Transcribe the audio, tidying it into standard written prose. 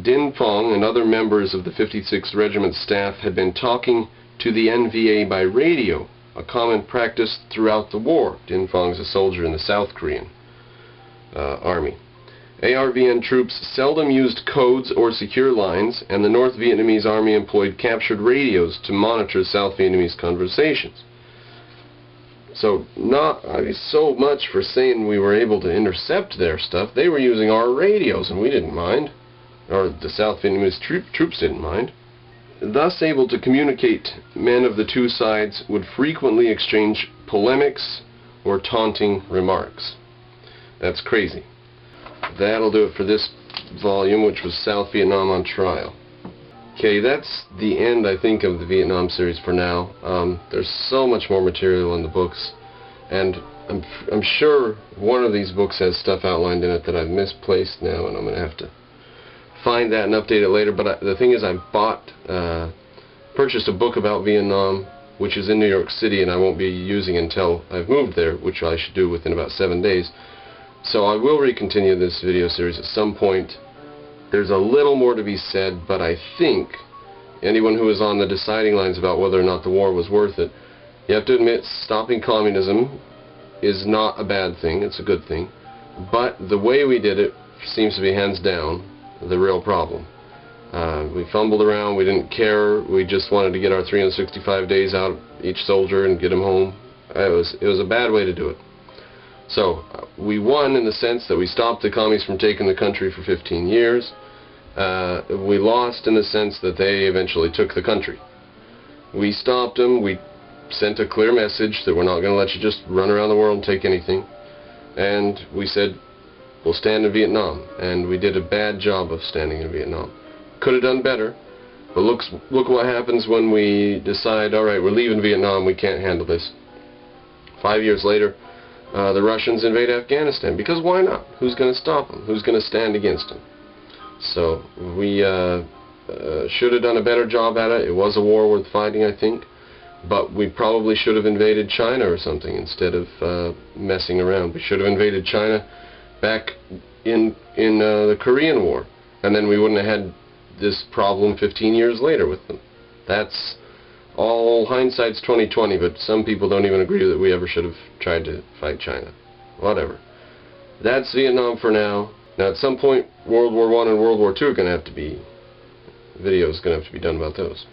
Din Phong and other members of the 56th Regiment staff had been talking to the NVA by radio, a common practice throughout the war. Din Fong's a soldier in the South Korean Army. ARVN troops seldom used codes or secure lines, and the North Vietnamese Army employed captured radios to monitor South Vietnamese conversations. So, not so much for saying we were able to intercept their stuff. They were using our radios, and we didn't mind. Or the South Vietnamese troops didn't mind. Thus able to communicate, men of the two sides would frequently exchange polemics or taunting remarks. That's crazy. That'll do it for this volume, which was South Vietnam on Trial. Okay, that's the end, I think, of the Vietnam series for now. There's so much more material in the books, and I'm sure one of these books has stuff outlined in it that I've misplaced now, and I'm going to have to find that and update it later. But the thing is, I purchased a book about Vietnam, which is in New York City, and I won't be using until I've moved there, which I should do within about 7 days. So I will recontinue this video series at some point. There's a little more to be said, but I think anyone who is on the deciding lines about whether or not the war was worth it, you have to admit stopping communism is not a bad thing, it's a good thing. But the way we did it seems to be hands down the real problem. We fumbled around, we didn't care, we just wanted to get our 365 days out of each soldier and get them home. It was a bad way to do it. So, we won in the sense that we stopped the commies from taking the country for 15 years. We lost in the sense that they eventually took the country. We stopped them, we sent a clear message that we're not going to let you just run around the world and take anything. And we said, we'll stand in Vietnam. And we did a bad job of standing in Vietnam. Could have done better, but look what happens when we decide, alright, we're leaving Vietnam, we can't handle this. 5 years later, the Russians invade Afghanistan, because why not? Who's going to stop them? Who's going to stand against them? So we should have done a better job at it. It was a war worth fighting, I think, but we probably should have invaded China or something instead of messing around. We should have invaded China back in the Korean War, and then we wouldn't have had this problem 15 years later with them. That's all hindsight's 20/20, but some people don't even agree that we ever should have tried to fight China. Whatever. That's Vietnam for now. Now, at some point, World War I and World War II are going to have to be, videos going to have to be done about those.